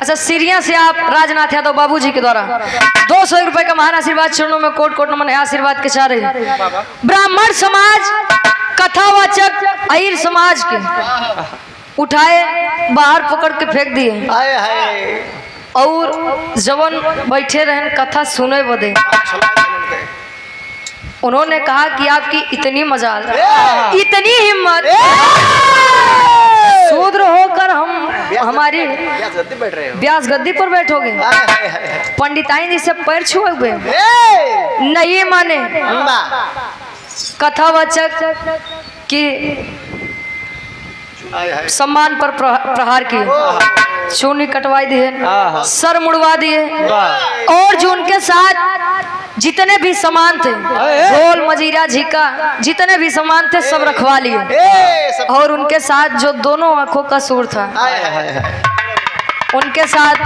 अच्छा, सीरिया से आप राजनाथ यादव बाबूजी के द्वारा 200 रुपए का महान आशीर्वाद चरणों में कोट कोट नमन है, आशीर्वाद के चाह रहे। ब्राह्मण समाज कथावाचक अहिर समाज के उठाए बाहर पकड़ के फेंक दिए और जवन बैठे रहे कथा सुने बदे उन्होंने कहा कि आपकी इतनी मजाल, इतनी हिम्मत, शूद्र होकर हम हमारी व्यास गद्दी पर बैठोगे, पंडिताइन जी से पैर छुओगे, नहीं माने। कथावाचक की सम्मान पर प्रहार किए, चूनी कटवाई दिए, सर मुड़वा दिए और जो उनके साथ जितने भी सामान थे, ढोल मजीरा झिका जितने भी सामान थे सब रखवा लिए और उनके साथ जो दोनों आंखों का सूर था उनके साथ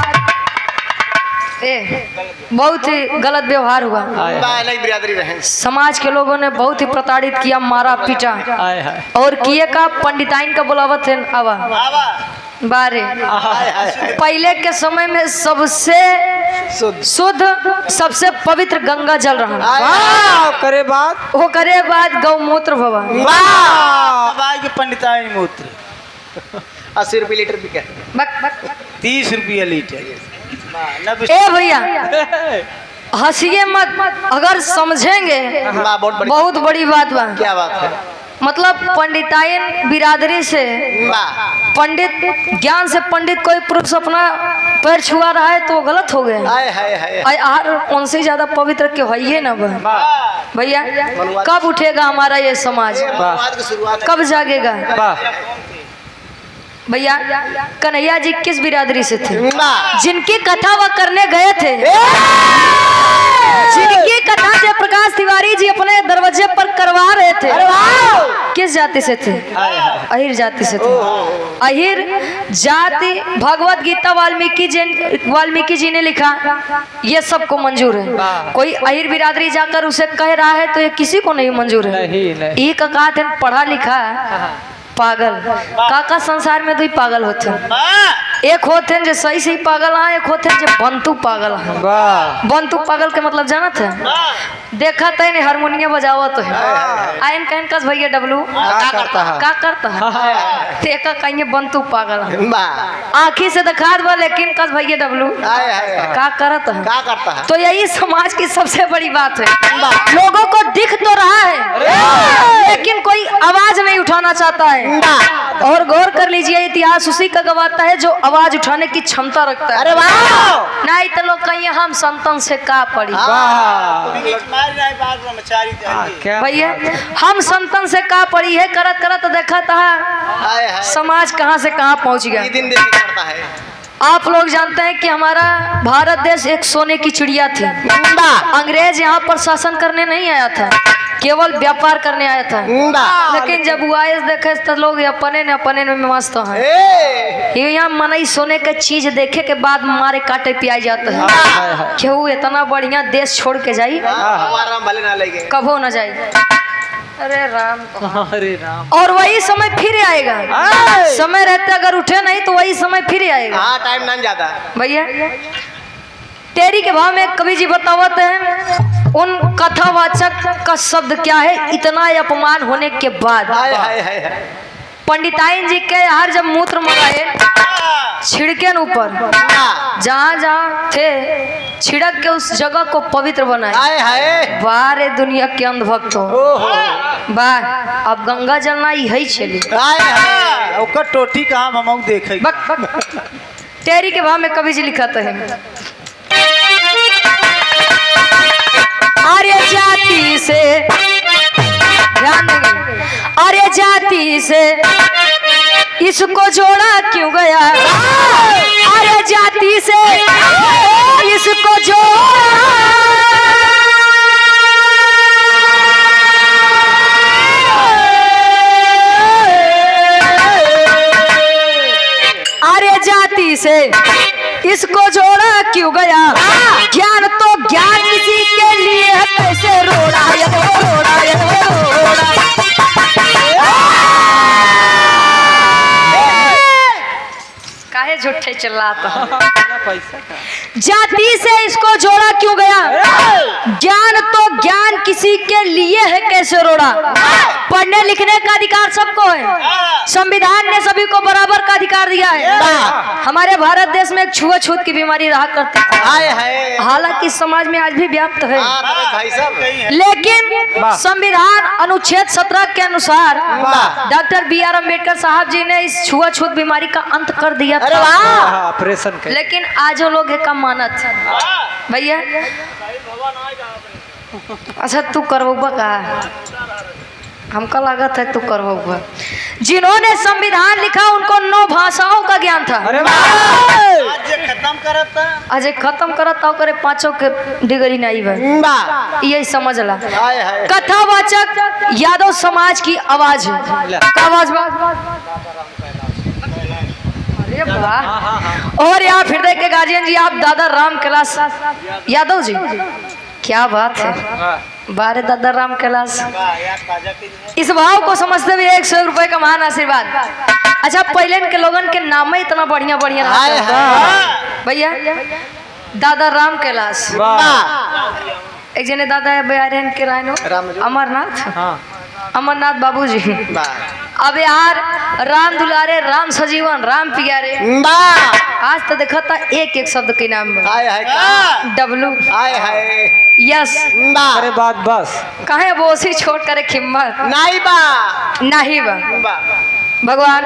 बहुत ही गलत व्यवहार हुआ। समाज के लोगों ने बहुत ही प्रताड़ित किया, मारा पीटा और किए का पंडिताइन का बुलावत है आवा बारे। पहले के समय में सबसे शुद्ध सबसे पवित्र गंगा जल रहा करे बात वो करे बाद गौमूत्र भवा पंडिताइन मूत्र 80 रुपये लीटर बिका, 30 रुपया लीटर। ए भैया हंसिए मत, अगर समझेंगे बहुत बड़ी बात बा। क्या बात है? मतलब पंडिताइन बिरादरी से पंडित ज्ञान से पंडित कोई पुरुष अपना पैर छुआ रहा है तो गलत हो गया। उनसे ज्यादा पवित्र क्यों है ये ना भैया। कब उठेगा हमारा ये समाज, कब जागेगा भैया? कन्हैया जी किस बिरादरी से थे? जिनकी कथा वह करने गए थे, जिनकी कथा जयप्रकाश तिवारी जी अपने दरवाजे पर करवा रहे थे, किस जाति से थे? अहिर जाति से थे। अहिर जाति भगवत गीता वाल्मीकि जी ने लिखा, ये सबको मंजूर है। कोई अहिर बिरादरी जाकर उसे कह रहा है तो ये किसी को नहीं मंजूर है। एक कहा थे पढ़ा लिखा पागल, काका संसार में दो ही पागल होते हैं। एक होते हैं जो सही सही पागल है, एक होते हैं जो बंतु पागल है। बंतु पागल के मतलब जाना था? देखा था नहीं हारमोनियम बजावा तो है आयन कहन कस भैया डब्लू का करता है देखा कहीं बंतु पागल है, आँखी से दिखा दो लेकिन कस भैया डब्लू का करता है। तो यही समाज की सबसे बड़ी बात है, लोगों को दिख तो रहा है लेकिन कोई आवाज नहीं उठाना चाहता है। और गौर कर लीजिए इतिहास उसी का गवाता है जो आवाज उठाने की क्षमता रखता है। अरे वाह, नहीं तो लोग कहीं हम संतन से का पड़ी भैया, हम संतन से का पड़ी है करत करत देखा था समाज कहां से कहां पहुंच गया। आप लोग जानते हैं कि हमारा भारत देश एक सोने की चिड़िया थी। अंग्रेज यहाँ पर शासन करने नहीं आया था, केवल व्यापार करने आया था। लेकिन जब वो आए देखे तो लोग अपने में मस्त हैं। यहाँ मनई सोने का चीज देखे के बाद मारे काटे पिया जाता है। क्यों इतना बढ़िया देश छोड़ के जाई, कबो न जाई। अरे राम और वही समय फिर आएगा। समय रहते अगर उठे नहीं तो वही समय फिर आएगा। टाइम नहीं जाता भैया। तेरी के भाव में कवि जी बतावत हैं उन कथावाचक का शब्द क्या है। इतना अपमान होने के बाद पंडिताइन जी के हर जब मूत्र मंगाए छिड़के ऊपर जहाँ जहाँ थे छिड़क के उस जगह को पवित्र बनाए। बारे दुनिया के अंधभक्त हो वाह, अब गंगा जलना यही चली ओकर टोटी कहाँ हम देखे। तेरी के भाव में कवि जी लिखा है अरे जाति से ध्यान देंगे, अरे जाति से इसको जोड़ा क्यों गया, अरे जाति से इसको जोड़ा, अरे जाति से इसको जोड़ा क्यों गया, ज्ञान तो ज्ञान किसी के लिए है, कैसे रोड़ा काहे झूठे चिल्लाता हूँ। पैसा का जाति से इसको जोड़ा क्यों गया? ज्ञान तो ज्ञान किसी के लिए है, कैसे रोड़ा? पढ़ने लिखने का अधिकार सबको है, संविधान ने सभी को बराबर का अधिकार दिया है। हमारे भारत देश में एक छुआछूत की बीमारी रहा करती है, हालांकि समाज में आज भी व्याप्त है, भाई साहब लेकिन संविधान अनुच्छेद 17 के अनुसार डॉक्टर B.R. अम्बेडकर साहब जी ने इस छुआछूत बीमारी का अंत कर दिया था। ऑपरेशन के लेकिन आज वो लोग है कम मानत भैया। अच्छा तू करवा का, हमका लागत है तू करवा। जिन्होंने संविधान लिखा उनको 9 भाषाओं का ज्ञान था। आज खत्म करता हो करे 5 के डिग्री नहीं है, यही समझ ला। कथावाचक यादव समाज की आवाज है। का आवाज अरे वाह। और यहाँ फिर देख के गार्जियन जी आप दादा राम कैलाश यादव जी, क्या बात है, बारे दादा राम कैलाश। इस भाव को समझते हुए 100 रुपए का महान आशीर्वाद। अच्छा पहले के लोगन के नाम ही इतना बढ़िया बढ़िया भैया। दादा राम कैलाश, एक जने दादा है बिहार के रायनो अमरनाथ बाबू जी। अब यार राम दुलारे, राम सजीवन, राम प्यारे, आज तो देखा था एक एक शब्द के नाम डब्लू यस। अरे बात बस कहे बोसी छोड़ करे खिम्मत नहीं बा भगवान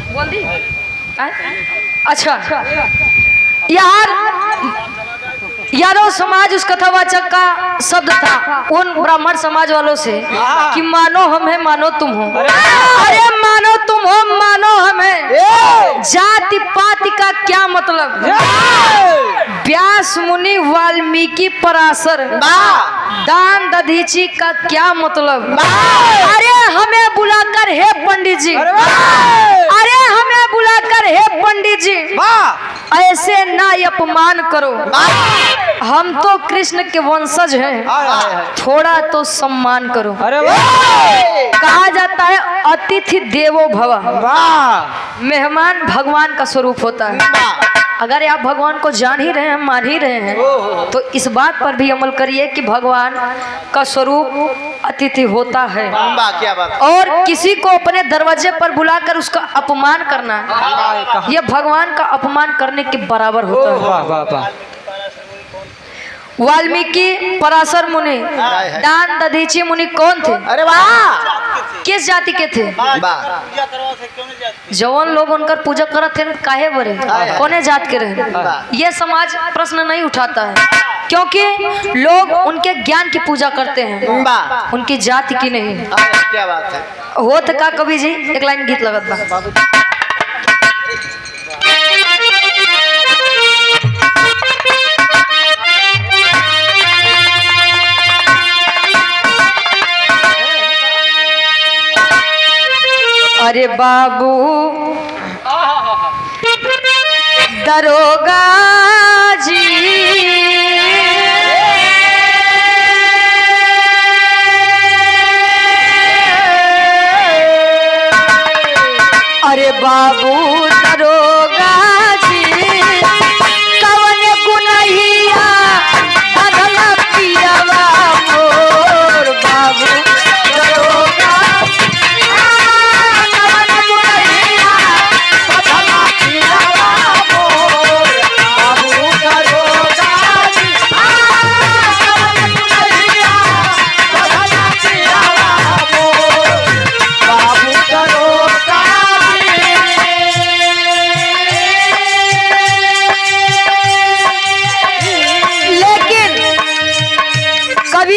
बोल दी। अच्छा यार यादव समाज उस कथावाचक का शब्द था उन ब्राह्मण समाज वालों से कि मानो हम है मानो तुम हो। अरे मानो तुम हो मानो हमें, जाति पाति का क्या मतलब? व्यास मुनि वाल्मीकि पराशर दान दधीची का क्या मतलब? अरे हमें बुलाकर हे पंडित जी, अरे हमें बुलाकर हे पंडित जी ऐसे ना अपमान करो, हम तो कृष्ण के वंशज हैं, थोड़ा तो सम्मान करो। अरे कहा जाता है अतिथि देवो भव, मेहमान भगवान का स्वरूप होता है। अगर आप भगवान को जान ही रहे हैं, मान ही रहे हैं, तो इस बात पर भी अमल करिए कि भगवान का स्वरूप अतिथि होता है। क्या बात। और किसी को अपने दरवाजे पर बुलाकर उसका अपमान करना, यह भगवान का अपमान करने के बराबर होता है। वाह वाह वाह। वाल्मीकि पराशर मुनि दान दधीची मुनि कौन थे? अरे वाह। किस जाति के थे? जवन लोग उनकर पूजा करत थे काहे बरे, कोने जात के रहे? ये समाज प्रश्न नहीं उठाता है, क्योंकि लोग उनके ज्ञान की पूजा करते हैं, उनकी जाति की नहीं। क्या बात है। हो तो का कवि जी एक लाइन गीत लगत बा। अरे बाबू दरोगा जी, अरे बाबू दरोगा जी, कवन गुनहिया बदला पियावा मोर बाबू दरोगा।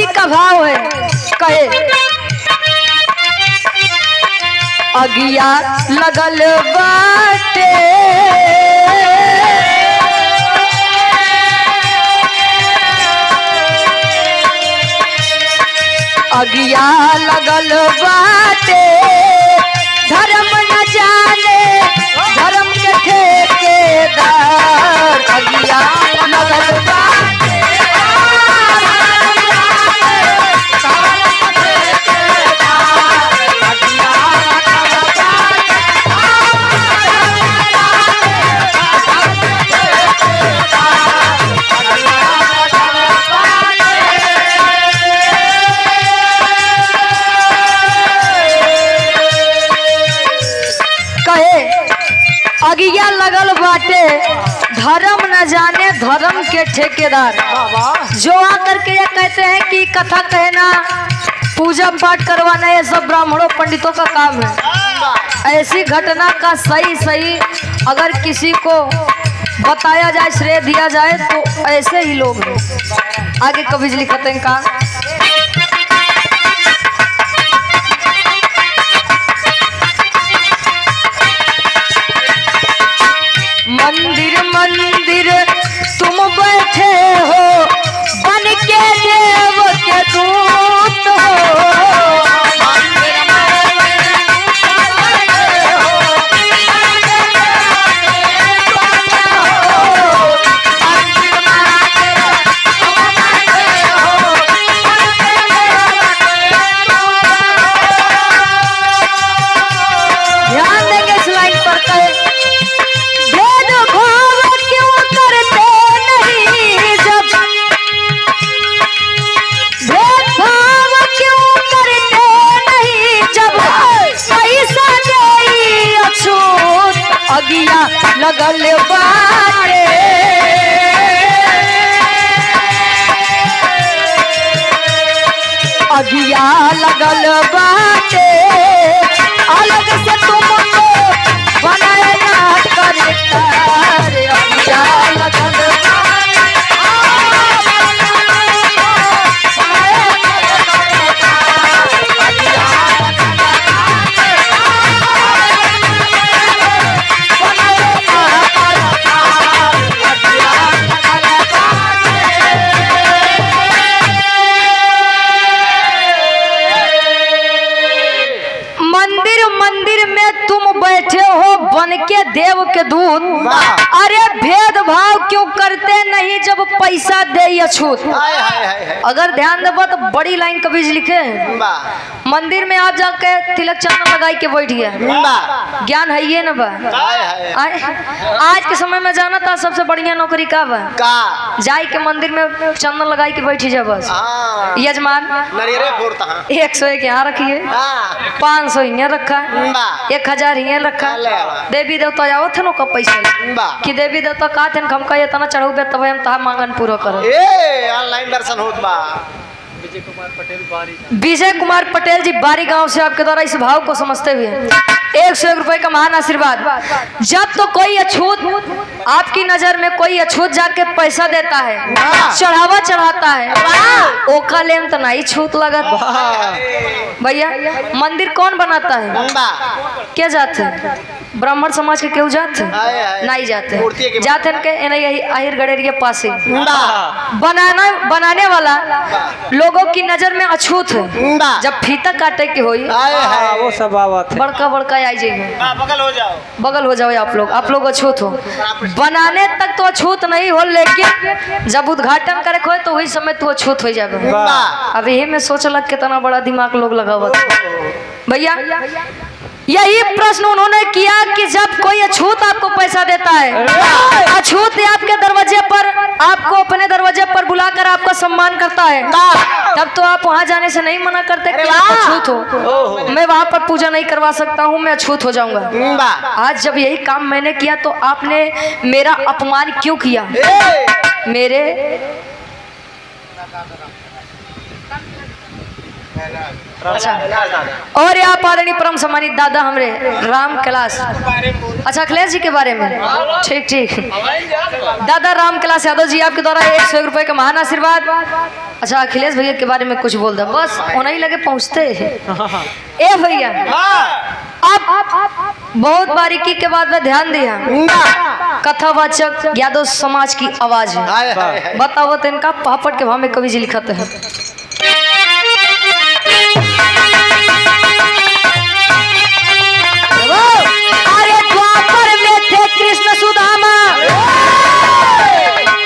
का भाव है कहे अगिया लगल बाटे, अगिया लगल बाटे, धर्म न जाने धर्म के ठेकेदार, अगिया लगल बाटे। धर्म के ठेकेदार जो आकर के ये कहते हैं कि कथा कहना, पूजा पाठ करवाना, ये सब ब्राह्मणों पंडितों का काम है। ऐसी घटना का सही अगर किसी को बताया जाए, श्रेय दिया जाए, तो ऐसे ही लोग हैं। आगे कवि जी लिखते हैं का मंदिर मंदिर तुम बैठे हो, बन के देव के दूत हो। ध्यान देंगे इस लाइन पर कहे, अगिया लगल बाटे, अगिया लगल बाटे, अलग से तुमको बनाए ना करता रे, अगिया लगल बन के देव के दूत। अरे भेदभाव क्यों करते नहीं जब पैसा दे या छूट। अगर ध्यान देबो तो बड़ी लाइन कवि जी लिखे, मंदिर में आप जाके तिलक चंदन लगाई के बैठिए, ज्ञान है ये न बा। आज के समय में जाना था सबसे बढ़िया नौकरी का बा, जाई के मंदिर में चंदन लगाई के बैठी जा बस। यजमान 101 यहाँ रखिए, 500 यहाँ रखा है, 1000 यहाँ रखा है। देवी देवता आओ थे का पैसा कि देवी देवता का थे हम कहे तना चढ़ू तब हम तहा मांगन पूरा करो। ऑनलाइन दर्शन होत बा। विजय कुमार पटेल जी बारी गांव से आपके द्वारा इस भाव को समझते हुए 101 रुपए का महान आशीर्वाद। जब तो कोई अछूत आपकी नजर में कोई अछूत जाके पैसा देता है, चढ़ावा चढ़ाता है, ओका लेन तो नहीं छूत लगत। भैया मंदिर कौन बनाता है? क्या जाते हैं? ब्राह्मण समाज के क्यों जाते नहीं जाते, जाते के आहिर गड़ेरिया पासे बनाने वाला लोगों की नजर में अछूत है। जब फीता काटे की होई वो सब आवत है, बड़का बड़का आई जाइए, बगल हो जाओ आप लोग अछूत हो। बनाने तक तो अछूत नहीं हो, लेकिन जब उद्घाटन करे हो तो वही समय तो अछूत हो जाए। अब यही में सोच लग कितना बड़ा दिमाग लोग लगावत भैया। यही प्रश्न उन्होंने किया कि जब कोई अछूत आपको पैसा देता है, अछूत आपके दरवाजे पर आपको अपने दरवाजे पर बुलाकर आपका सम्मान करता है, तब तो आप वहां जाने से नहीं मना करते कि आप अछूत हो, मैं वहां पर पूजा नहीं करवा सकता हूं, मैं अछूत हो जाऊंगा। आज जब यही काम मैंने किया तो आपने मेरा अपमान क्यों किया? मेरे अच्छा, और आप आदरणीय परम सम्मानित दादा हमरे राम कैलाश, अच्छा अखिलेश जी के बारे में, ठीक ठीक, दादा राम कैलाश यादव जी आपके द्वारा 101 रुपए का महान आशीर्वाद। अच्छा अखिलेश भैया के बारे में कुछ बोल दो, बस उन्हीं लगे पहुंचते ए भैया। अब बहुत बारीकी के बाद में ध्यान दिया, कथावाचक यादव समाज की आवाज है। बताओ तो इनका पापड़ के भाव में कवि जी लिखते हैं। अरे द्वापर में थे कृष्ण सुदामा,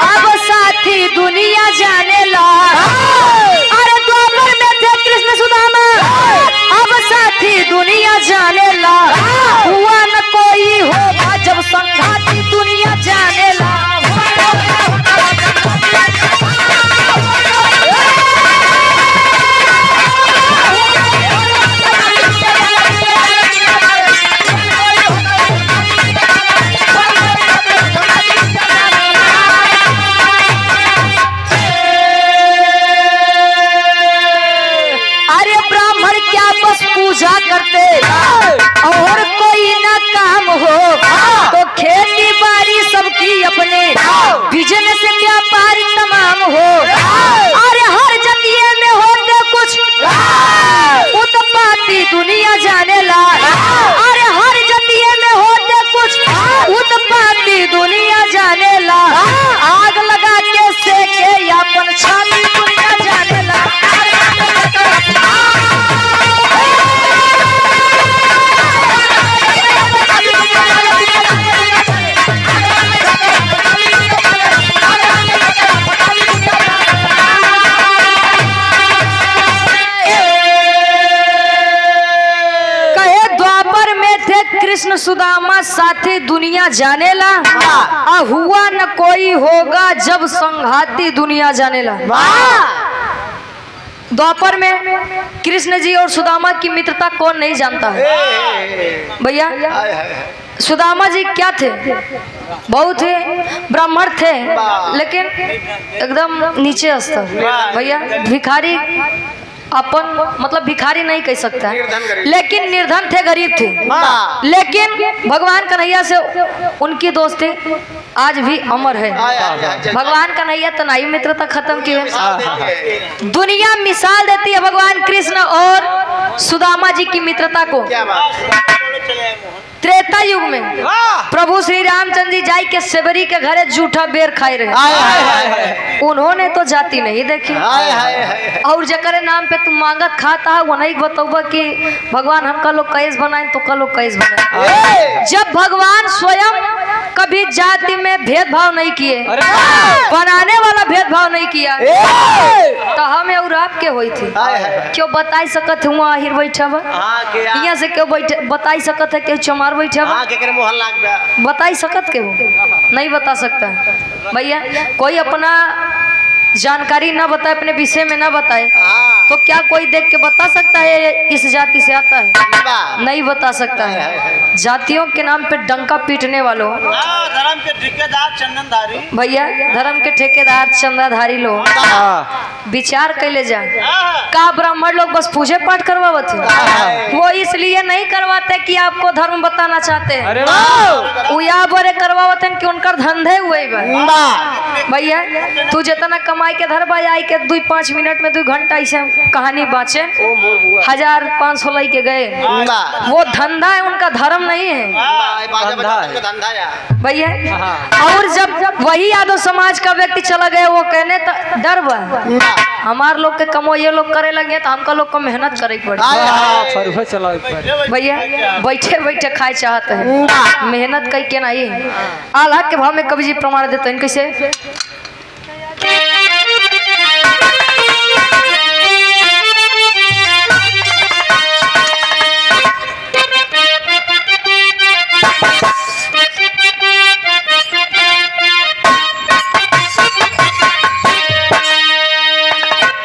अब साथी दुनिया जाने ला। अरे द्वापर में थे कृष्ण सुदामा, अब साथी दुनिया जाने ला। हुआ न कोई होगा जब संघाती दुनिया जाने ला। बिजनेस व्यापारी तमाम हो, अरे हर जतिये में होते कुछ उत्पाती दुनिया जाने ला, अरे हर जतिये में होते कुछ उत्पाती दुनिया जाने ला, आग लगा के सेके अपन छाती दुनिया जाने ला। कृष्ण सुदामा साथी दुनिया जानेला, आ हुआ न कोई होगा जब संघाती दुनिया जानेला। द्वापर में कृष्ण जी और सुदामा की मित्रता कौन नहीं जानता है भैया। सुदामा जी क्या थे, बहुत थे, ब्राह्मण थे, लेकिन एकदम नीचे स्तर भैया, भिखारी अपन मतलब भिखारी नहीं कह सकता, लेकिन निर्धन थे, गरीब थे, लेकिन भगवान कन्हैया से उनकी दोस्ती आज भी अमर है। भगवान कन्हैया तो नहीं मित्रता खत्म की है, दुनिया मिसाल देती है भगवान कृष्ण और सुदामा जी की मित्रता को। त्रेता युग में प्रभु श्री रामचंद्र जी जाई के सेवरी के घरे जूठा बेर खाए रहे, उन्होंने तो जाति नहीं देखी, और जकरे नाम पे तुम मांगत खाता है वो नहीं बताऊबा कि भगवान हमका लोग कैस बनाए तो का लोग कैस बनाए। जब भगवान स्वयं कभी जाति में भेदभाव नहीं किए, बनाने वाला भेदभाव नहीं किया, तो हम और आपके हुई थी क्यों बताई सकत है वहाँ आहिर बैठा बा, यहाँ से क्यों बैठे बताई सकत है, क्यों चमार बैठा बा, बताई सकत के हो नहीं बता सकता भैया। कोई अपना जानकारी ना बताए, अपने विषय में ना बताए, तो क्या कोई देख के बता सकता है इस जाति से आता है, नहीं बता सकता है। जातियों के नाम पे डंका पीटने वालों, धर्म के ठेकेदार चंदनधारी भैया, धर्म के ठेकेदार चंदाधारी लोग विचार कैले जा का ब्राह्मण लोग बस पूजे पाठ करवाते, वो इसलिए नहीं करवाते कि आपको धर्म बताना चाहते हैं, वो या बड़े करवाते हैं कि उनका धंधे हुए भैया। तू जितना कमाई के धर भाई आई के 2-5 मिनट में 2 घंटा ऐसे कहानी बाँचे 1500 लाई के गए, वो धंधा है, उनका धर्म नहीं है भैया। और जब वही यादव समाज का व्यक्ति चला गया, वो कहने डर बा हमार लोग के कमो ये लोग करे लगे तो हमका लोग को मेहनत करे पड़े भैया, बैठे बैठे खाए चाहते हैं, मेहनत कई के नहीं। आल्हा के भाव में कवि जी प्रमाण देते हैं कैसे,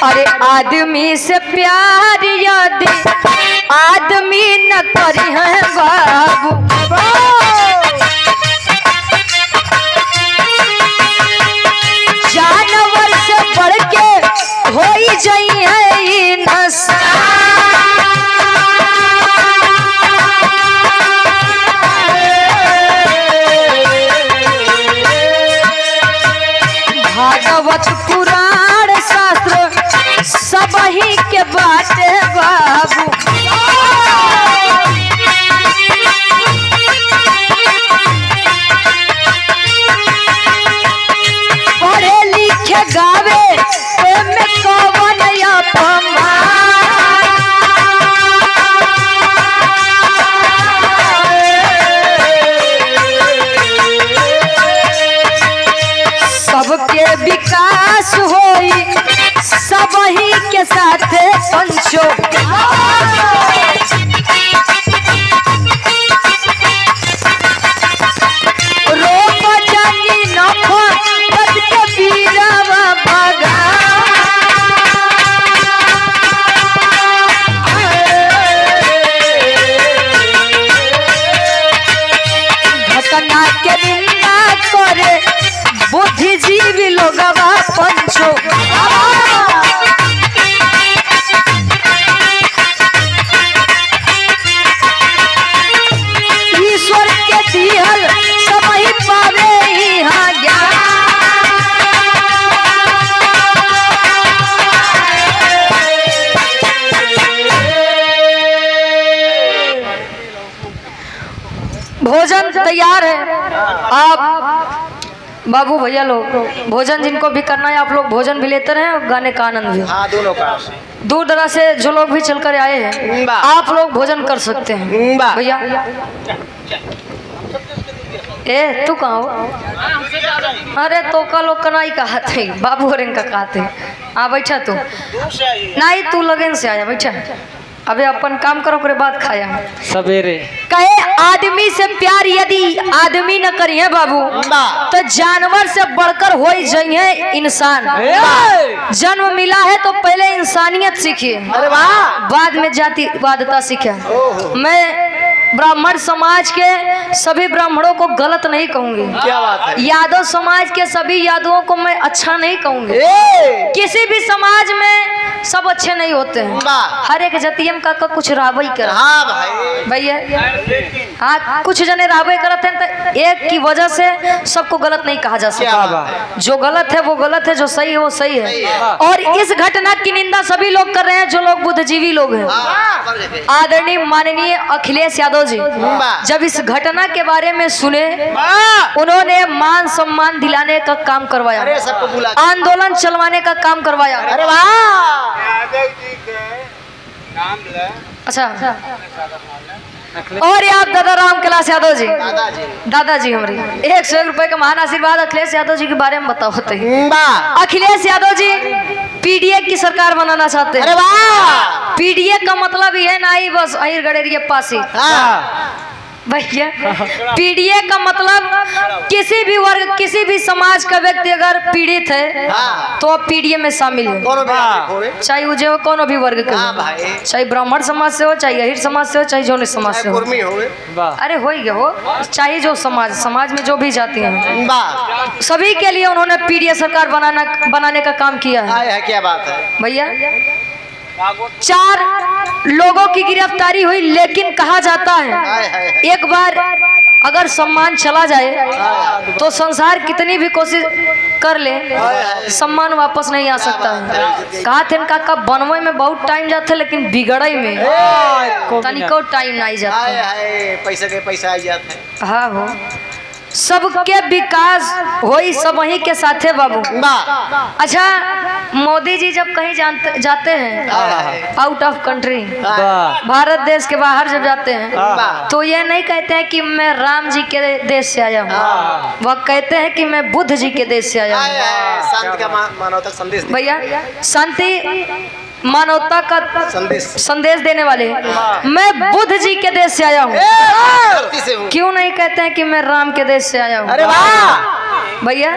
अरे आदमी से प्यार यदि आदमी न करी है बाबू, जानवर से बढ़ के हो ही जाई है नस, भागवत पुराण शास्त्र सब ही के बाटे बाबू, पढ़े लिखे गावे में कौन अपमान, सबके विकास होई सब ही के साथ पंचो, रोप जानी नफा पद के बीरावा भगा, घटना के निंदा करे बुद्धिजीवी लोगवा पंचो, तैयार है। आप बाबू भैया लोग भोजन जिनको भी करना है आप लोग भोजन भी लेते रहे और गाने का आनंद भी। हाँ दोनों का। दूर दराज से जो लोग भी चलकर आए हैं आप लोग भोजन कर सकते हैं भैया। ए तू कहाँ हो? अरे तो का लोग कनाई कहा थे बाबू हरें का कहा थे। हाँ बैठा तू नहीं तू लगन से आया बैठा। अबे अपन काम करो करे बाद खाया सवेरे। कहे आदमी से प्यार यदि आदमी न करिए बाबू तो जानवर से बढ़कर हो जाइए इंसान। जन्म मिला है तो पहले इंसानियत सीखिए बाद में जातिवादता सीखे। मैं ब्राह्मण समाज के सभी ब्राह्मणों को गलत नहीं कहूंगी। क्या बात है? यादव समाज के सभी यादवों को मैं अच्छा नहीं कहूंगी। किसी भी समाज में सब अच्छे नहीं होते हैं। हर एक जतियम का कुछ रावई कर। हाँ भाई भैया हाँ कुछ जने रावई करते हैं तो एक की वजह से सबको गलत नहीं कहा जा सकता। जो गलत है वो गलत है, जो सही है वो सही है। और इस घटना की निंदा सभी लोग कर रहे हैं जो लोग बुद्धिजीवी लोग हैं। आदरणीय माननीय अखिलेश यादव जी जब इस घटना के बारे में सुने उन्होंने मान सम्मान दिलाने का काम करवाया, सबको बुला आंदोलन चलवाने का काम करवाया। अरे वाह यादव जी के नाम ले। अच्छा और ये आप दादा राम कैलाश यादव जी दादाजी हमारे 101 रुपए का महान आशीर्वाद अखिलेश यादव जी के बारे में बताओ होते हैं। अखिलेश यादव जी पीडीए की सरकार बनाना चाहते हैं। पीडीए का मतलब ये ना ही बस अहिर गडेरिया पासी भैया। पीडीए का मतलब किसी भी वर्ग किसी भी समाज का व्यक्ति अगर पीड़ित है तो आप पीडीए में शामिल है। चाहे वो जो कोनो भी वर्ग का चाहे ब्राह्मण समाज से हो चाहे अहिर समाज से हो चाहे जौन समाज से हो। अरे हो गया वो चाहे जो समाज में जो भी जाती हैं सभी के लिए उन्होंने पीडीए सरकार बनाने का काम किया है। क्या बात है भैया 4 लोगों की गिरफ्तारी हुई लेकिन कहा जाता है एक बार अगर सम्मान चला जाए तो संसार कितनी भी कोशिश कर ले सम्मान वापस नहीं आ सकता है। कहा थे काका बनवे में बहुत टाइम जाता है लेकिन बिगड़े में तनिको टाइम नहीं जाता। पैसा के पैसा आ जाता है। हाँ हो सबके विकास होई सब वहीं के साथ है बाबू। अच्छा मोदी जी जब कहीं जाते हैं आउट ऑफ कंट्री भारत देश के बाहर जब जाते हैं तो ये नहीं कहते हैं कि मैं राम जी के देश से आया हूँ, वह कहते हैं कि मैं बुद्ध जी के देश से आया हूँ। शांति का मानवता संदेश भैया शांति मानवता का संदेश देने वाले मैं बुद्ध जी के देश से आया हूँ। क्यों नहीं कहते हैं कि मैं राम के देश से आया हूँ? अरे वाह भैया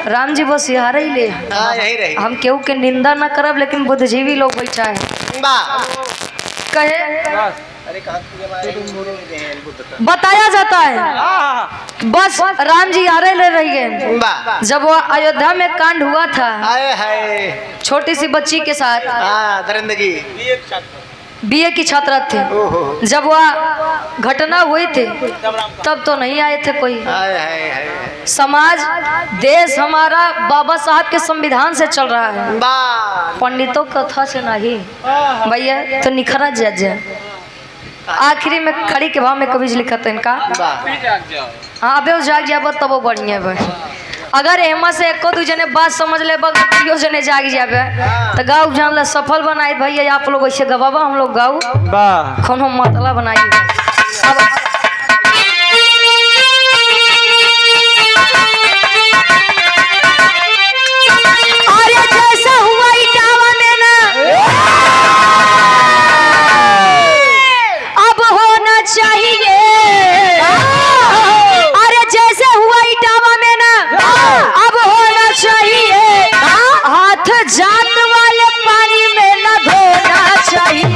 राम जी बस यहाँ ही ले हम केहू के निंदा न करब लेकिन बुद्धिजीवी लोग बैठा है कहे बताया जाता है बस राम जी आ रहे रही गए। जब वो अयोध्या में कांड हुआ था छोटी सी बच्ची के साथ बीए की छात्रा थे जब वह घटना हुई थी तब तो नहीं आए थे कोई। समाज देश हमारा बाबा साहब के संविधान से चल रहा है पंडितों कथा से नहीं भैया तो निखरा जाए। आखिरी में खड़ी के भाव में कभी लिखा था इनका हाँ अबे जाग जाब तब वो बढ़िया भाई। अगर एमा से एको दू जने बात समझ ले बो जने जाग जाबे तो गाँव जान ला सफल बनाए भैया। आप लोग ऐसे गवाबा हम लोग गाँव कोनो मतला बनाई। अरे जैसा हुआ इटावा में ना अब होना चाहिए। अरे जैसे हुआ इटावा में ना अब होना चाहिए। हाथ जात वाले पानी में न धोना चाहिए।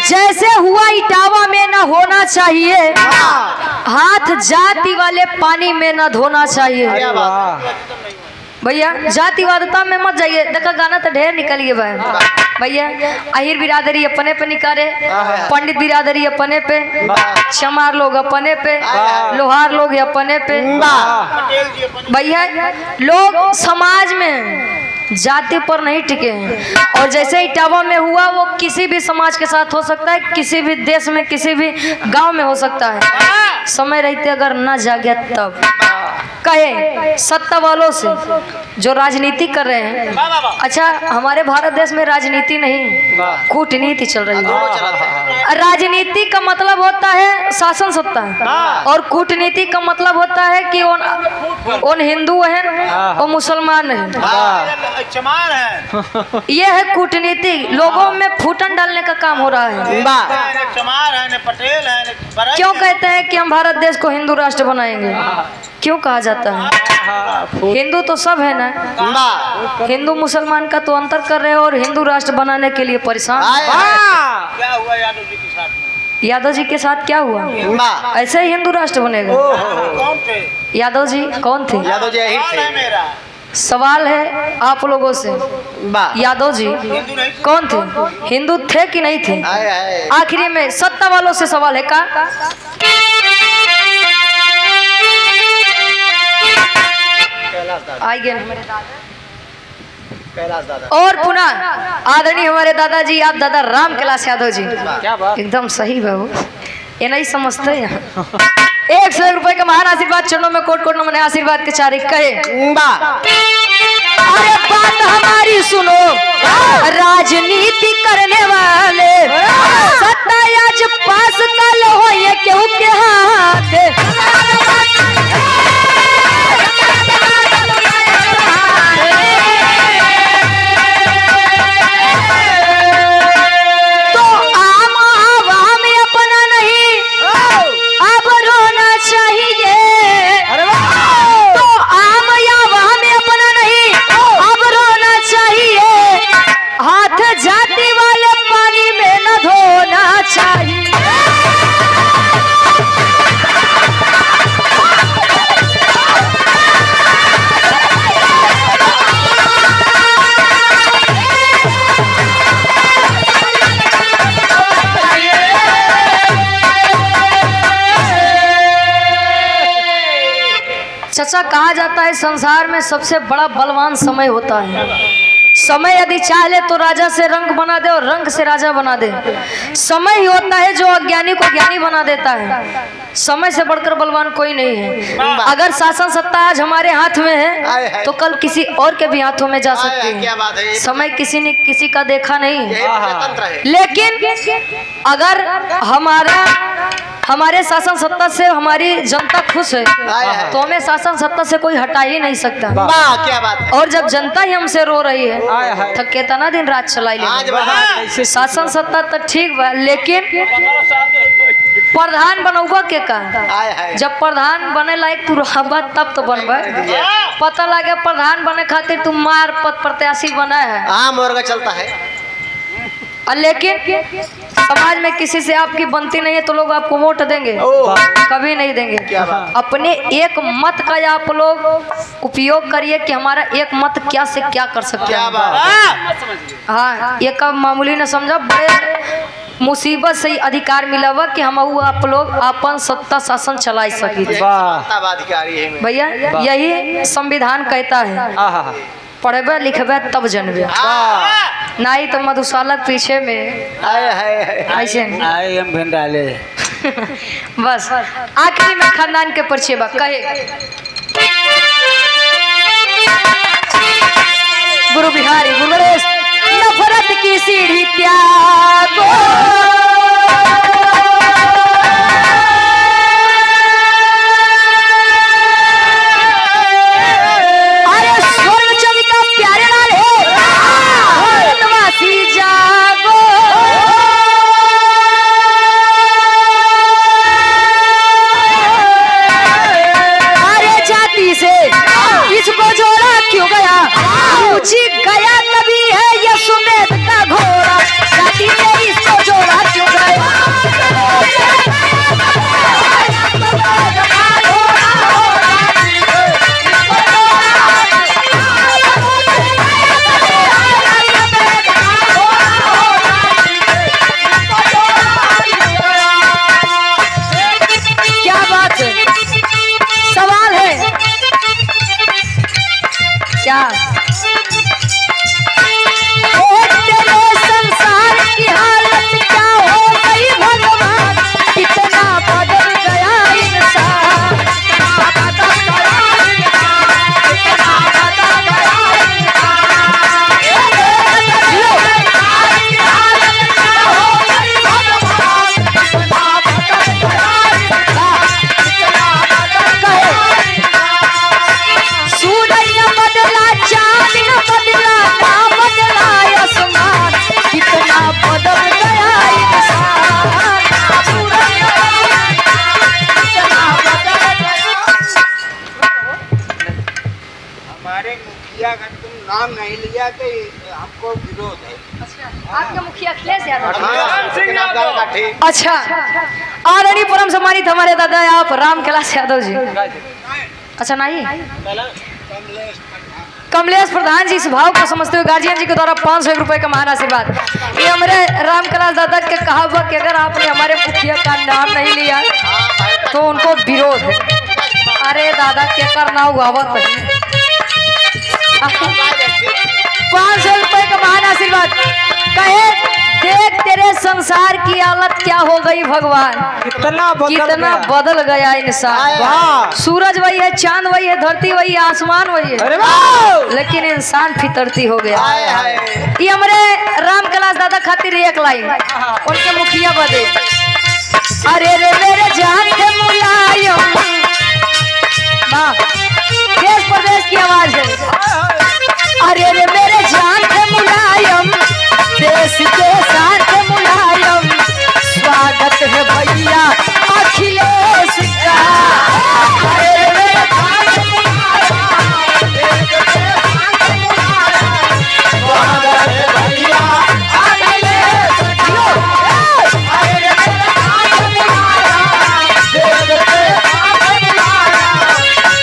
जैसे हुआ इटावा में न होना चाहिए हाथ जाति वाले पानी में न धोना चाहिए। भैया जातिवादता में मत जाइए। देखा गाना तो ढेर निकल गया भाई भैया अहिर बिरादरी अपने पे निकारे, पंडित बिरादरी अपने पे, चमार लोग अपने पे, लोहार लोग अपने पे। भैया लोग समाज में जाति पर नहीं टिके हैं, और जैसे इटावा में हुआ वो किसी भी समाज के साथ हो सकता है, किसी भी देश में, किसी भी गांव में हो सकता है। समय रहते अगर न जागे तब कहे सत्ता वालों से जो राजनीति कर रहे हैं। अच्छा, हमारे भारत देश में राजनीति नहीं, कूटनीति चल रही है। राजनीति का मतलब होता है शासन सत्ता, और कूटनीति का मतलब होता है कि उन हिंदू हैं और मुसलमान हैं, चमार है। ये है कूटनीति। लोगों में फूटन डालने का काम हो रहा है। चमार है, पटेल है। क्यों कहते हैं कि हम भारत देश को हिंदू राष्ट्र बनाएंगे? क्यों कहा जाता है? हिंदू तो सब है ना, हिंदू मुसलमान का तो अंतर कर रहे हो और हिंदू राष्ट्र बनाने के लिए परेशान। क्या हुआ यादव जी के साथ में? यादव जी के साथ क्या हुआ? ऐसे ही हिंदू राष्ट्र बनेगा। कौन थे यादव जी? कौन थे यादव जी? यही थे। मेरा सवाल है आप लोगों से, यादव जी कौन थे? हिंदू थे कि नहीं थे? आखिरी में सत्ता वालों से सवाल है का? आइए और पुनः आदरणीय हमारे दादाजी, आप दादा राम कैलाश यादव जी, क्या बात? एकदम सही बाबू, ये नहीं समझते हैं। 100 रुपए का महान आशीर्वाद, चरणों में कोट कोट नमन, आशीर्वाद के चारे कहे। अरे बात हमारी सुनो, राजनीति करने वाले सत्ता आज पास कल हो ये क्यों के हाथ। तो आम आवाम अपना नहीं अब रोना चाहिए। तो आम आवाम अपना नहीं अब रोना चाहिए। हाथ जाति वाले पानी में न धोना चाहिए। चचा, कहा जाता है संसार में सबसे बड़ा बलवान समय होता है। समय यदि चाहे तो राजा से रंक बना दे और रंक से राजा बना दे। समय ही होता है जो अज्ञानी को ज्ञानी बना देता है। समय से बढ़कर बलवान कोई नहीं है। अगर शासन सत्ता आज हमारे हाथ में है तो कल किसी और के भी हाथों में जा सकती है। समय किसी ने किसी का देखा नहीं है। लेकिन अगर हमारे शासन सत्ता से हमारी जनता खुश है तो हमें शासन सत्ता से कोई हटा ही नहीं सकता। क्या बात है? और जब जनता ही हमसे रो रही है तो कितना दिन रात चलाई ले। शासन सत्ता तो ठीक बा, लेकिन प्रधान बनौबा के का? जब प्रधान बने लायक तू रहबा तब तो बनबे। पता लगे प्रधान बने खातिर तुम मार पद प्रत्याशी बना है, मुर्गा चलता है। लेकिन समाज में किसी से आपकी बनती नहीं है तो लोग आपको वोट देंगे? कभी नहीं देंगे। अपने एक मत का आप लोग उपयोग करिए कि हमारा एक मत क्या से क्या कर सकते हैं। हाँ, ये कब मामूली न समझा, बड़े मुसीबत से ही अधिकार मिला हुआ कि हम आप लोग अपन सत्ता शासन चला सके। भैया यही संविधान कहता है, पढ़बे लिखबे तब जनबे, नहीं तो मधुशाला पीछे में ऐसे बस। आखिरी में खानदान के परिचय बा कहे, गुरु बिहारी गुरु गणेश, नफरत की सीढ़ी त्यागो, गया कभी है ये सुमेध का घोड़ा, जाति ने इसको जोड़ा क्यों गया। तेरे संसार की हालत क्या हो गई भगवान, कितना बदल गया इंसान। सूरज न बदला, चांद न बदला, ना बदला आसमान, कितना बदल गया इंसान। सूरज न बदला, कितना बदल गया। हमारे मुखिया का तुम नाम नहीं लिया तो हमको विरोध है। आपका मुखिया अखिलेश यादव। ठीक। अच्छा, आदरणीय परम सम्मानित हमारे दादा आप राम कैलाश यादव जी। अच्छा नहीं, कमलेश प्रधान जी इस भाव को समझते हुए गार्जियन जी के द्वारा 500 रुपए का महान आशीर्वाद। ये हमारे राम कैलाश दादा के कहावत कि अगर आपने हमारे मुखिया का नाम नहीं लिया तो उनको विरोध है। अरे दादा के करना हुआ 500 रुपए का महान आशीर्वाद। कहे देख तेरे संसार की हालत क्या हो गई भगवान, कितना कितना बदल गया इंसान। वाह। सूरज वही है, चांद वही है, धरती वही है, आसमान वही है, अरे वाह। लेकिन इंसान फितरती हो गया। हाय हाय। ये हमारे राम कैलाश दादा खातिर एक लाइन उनके मुखिया बदे। अरे रे मेरे जान के मुलायम, वाह, देश प्रदेश की आवाज है। अरे रे मेरे जान के मुलायम, देश के शान के मुलायम, स्वागत है भैया अखिलेश का। अरे रे मेरे जान के मुलायम, देश के शान के मुलायम, स्वागत है भैया अखिलेश का। अरे रे मेरे जान के मुलायम, देश के शान के मुलायम,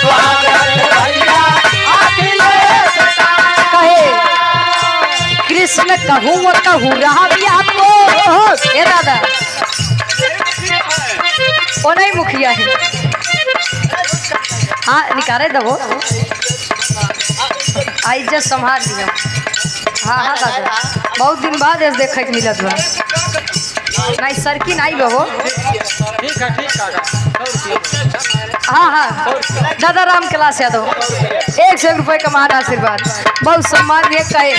स्वागत है भैया अखिलेश का। कहे कृष्ण कहूँ कहूँ रामिया को, ये दादा वो नहीं मुखिया है। हाँ निकाले दबो, इज्जत संभाल लिया। हाँ हाँ दादा, बहुत दिन बाद ऐसे देखे के मिलत बा। नहीं सर की नहीं बहो। ठीक है हाँ हाँ दादा राम कैलाश यादव 100 रुपए का महान आशीर्वाद, बहुत सम्मान ये कहे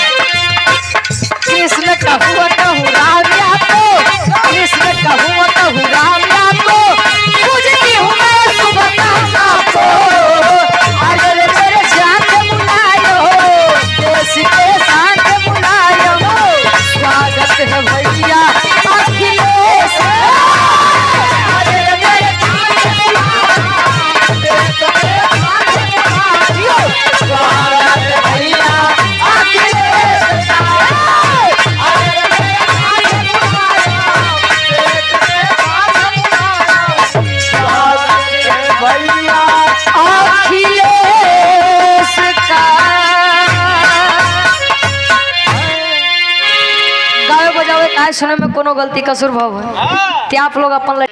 कृष्ण कहूँ कहूँ रामिया को, कृष्ण कहूँ कहूँ रामिया को, पूजती हूँ मैं सुबह शाम आपको। अरे मेरे जान के मुलायम, देश के शान के मुलायम, स्वागत है भैया अखिलेश का। अरे मेरे जान के मुलायम, देश के शान के मुलायम, स्वागत है भैया अखिलेश का। अखिलेश का गावे बजावे काय सुने में कोनो गलती कसूर भाव है, ते आप लोग अपन